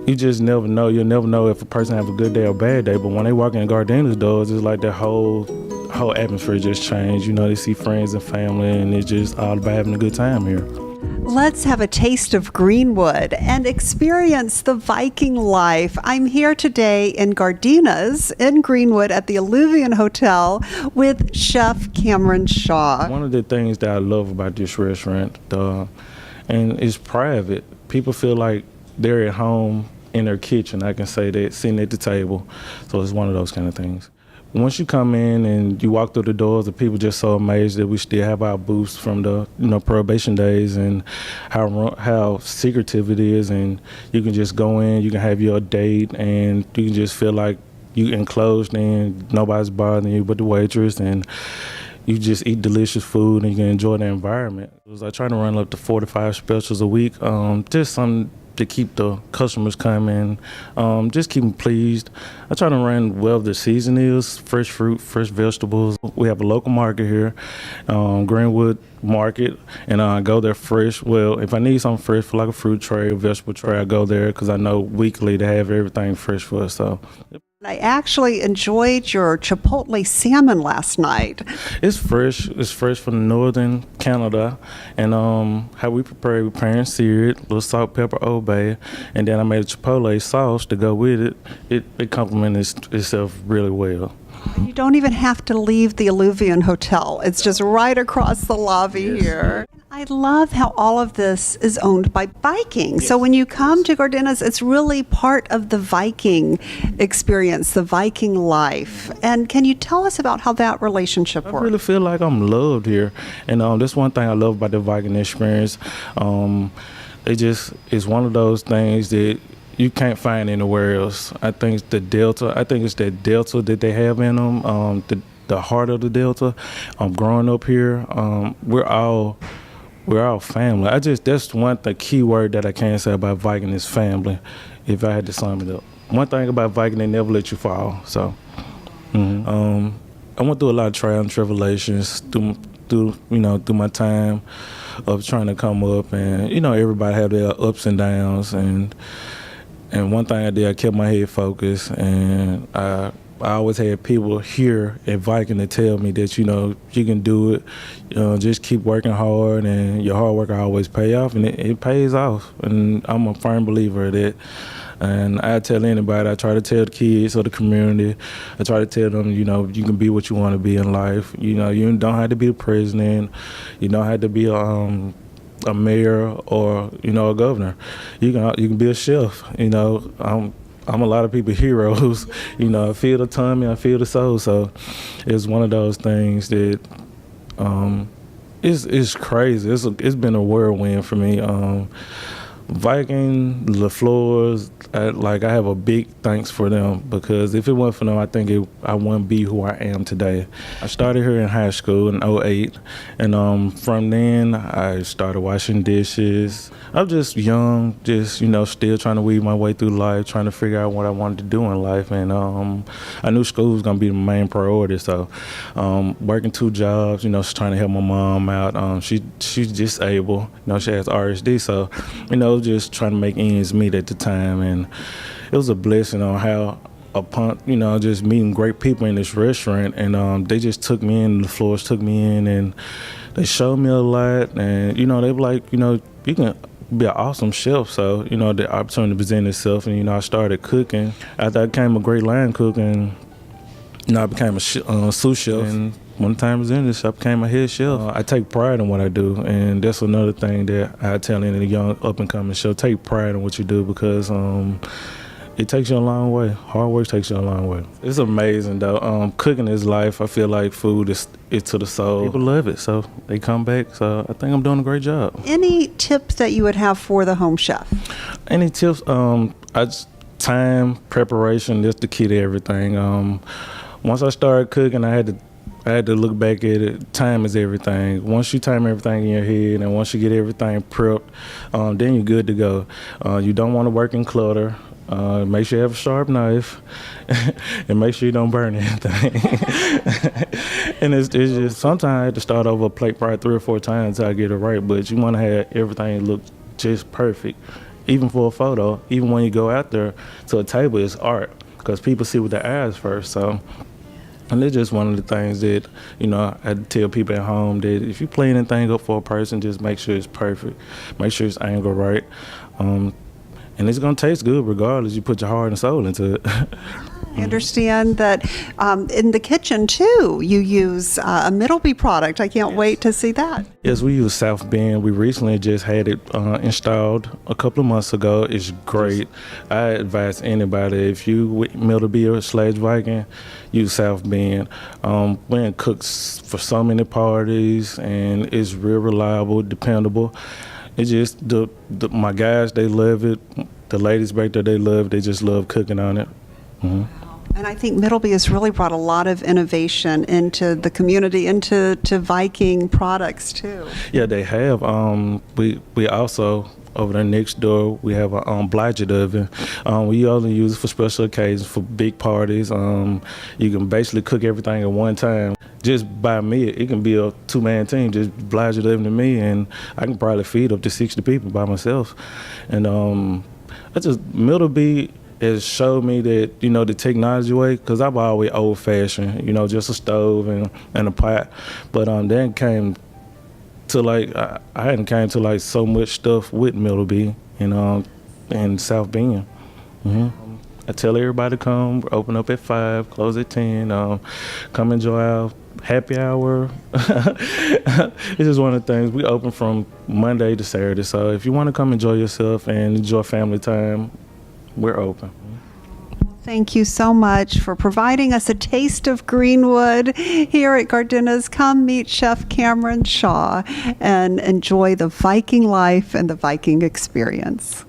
You just never know. You'll never know if a person have a good day or bad day. But when they walk in Gardina's doors, it's like the whole atmosphere just changed. You know, they see friends and family, and it's just all about having a good time here. Let's have a taste of Greenwood and experience the Viking life. I'm here today in Gardina's in Greenwood at the Alluvion Hotel with Chef Cameron Shaw. One of the things that I love about this restaurant, and it's private. People feel like they're at home in their kitchen. I can say that, sitting at the table. So it's one of those kind of things. Once you come in and you walk through the doors, the people just so amazed that we still have our booths from the probation days, and how secretive it is, and you can just go in, you can have your date, and you can just feel like you enclosed and nobody's bothering you but the waitress, and you just eat delicious food and you can enjoy the environment. I try to run up to 4 to 5 specials a week, just something to keep the customers coming, just keep them pleased. I try to run well the season is, fresh fruit, fresh vegetables. We have a local market here, Greenwood Market, and I go there fresh. Well, if I need something fresh for like a fruit tray, a vegetable tray, I go there because I know weekly they have everything fresh for us. So. I actually enjoyed your Chipotle Salmon last night. It's fresh. It's fresh from northern Canada, and how we prepare it, we pan sear it, little salt, pepper, Old Bay, and then I made a Chipotle sauce to go with it. It complements itself really well. You don't even have to leave the Alluvion Hotel. It's just right across the lobby here. I love how all of this is owned by Viking. Yes. So when you come to Gardina's, it's really part of the Viking experience, the Viking life. And can you tell us about how that relationship works? I really feel like I'm loved here. And that's one thing I love about the Viking experience. It's one of those things that you can't find anywhere else. I think it's that Delta that they have in them, the heart of the Delta. Growing up here, we're all family. That's the key word that I can say about Viking is family, if I had to sum it up. One thing about Viking, they never let you fall. So, I went through a lot of trials and tribulations through my time of trying to come up, and everybody had their ups and downs, and one thing I did, I kept my head focused, and I always had people here at Viking to tell me that, you can do it. Just keep working hard, and your hard work will always pay off, and it pays off. And I'm a firm believer of that. And I tell anybody, I try to tell the kids or the community, I try to tell them, you can be what you want to be in life. You don't have to be the president. You don't have to be a mayor or a governor. You can be a chef. I'm a lot of people's heroes. I feel the tummy, I feel the soul. So it's one of those things that it's crazy. It's been a whirlwind for me. Viking, LaFleur's, I have a big thanks for them, because if it wasn't for them, I think I wouldn't be who I am today. I started here in high school in 2008, and from then I started washing dishes. I was just young, still trying to weave my way through life, trying to figure out what I wanted to do in life, and I knew school was going to be the main priority, so working 2 jobs, trying to help my mom out. She's disabled, she has RSD, so, just trying to make ends meet at the time, and it was a blessing on how upon just meeting great people in this restaurant, and they just took me in. The floors took me in, and they showed me a lot, and they were like, you can be an awesome chef. So the opportunity presented itself, and I started cooking. After I became a great line cook, and I became a sous chef, and when the time was in this, I became a head chef. I take pride in what I do, and that's another thing that I tell any young up-and-coming chef: take pride in what you do, because it takes you a long way. Hard work takes you a long way. It's amazing, though. Cooking is life. I feel like food is to the soul. People love it, so they come back. So I think I'm doing a great job. Any tips that you would have for the home chef? Any tips? Time, preparation, that's the key to everything. Once I started cooking, I had to look back at it. Time is everything. Once you time everything in your head, and once you get everything prepped, then you're good to go. You don't want to work in clutter. Make sure you have a sharp knife, and make sure you don't burn anything. And it's just, sometimes I had to start over a plate probably 3 or 4 times until I get it right, but you want to have everything look just perfect. even for a photo, even when you go out there to a table, it's art because people see with their eyes first. So, and it's just one of the things that, you know, I tell people at home that if you play anything up for a person, just make sure it's perfect, make sure it's angled right, and it's gonna taste good regardless. You put your heart and soul into it. I understand that in the kitchen too, you use a Middleby product. I can't wait to see that. Yes, we use SOUTHBEND. We recently just had it installed a couple of months ago. It's great. I advise anybody, if you with Middleby or /Viking, use SOUTHBEND. We cooks for so many parties, and it's real reliable, dependable. It's just my guys, they love it. The ladies back there, they love it. They just love cooking on it. Mm-hmm. And I think Middleby has really brought a lot of innovation into the community, into Viking products too. Yeah, they have. We also, over there next door, we have a BLODGETT oven. We only use it for special occasions, for big parties. You can basically cook everything at one time. Just by me, it can be a two-man team. Just BLODGETT oven to me, and I can probably feed up to 60 people by myself. And that's just Middleby has showed me that, you know, the technology way, because I'm always old-fashioned, you know, just a stove and a pot. But then came to like, I hadn't came to like so much stuff with Middleby, you know, and SOUTHBEND. Mm-hmm. I tell everybody to come, open up at 5, close at 10, come enjoy our happy hour. It's just one of the things. We open from Monday to Saturday, so if you want to come enjoy yourself and enjoy family time, we're open. Thank you so much for providing us a taste of Greenwood here at GIARDINA'S. Come meet Chef Cameron Shaw and enjoy the Viking life and the Viking experience.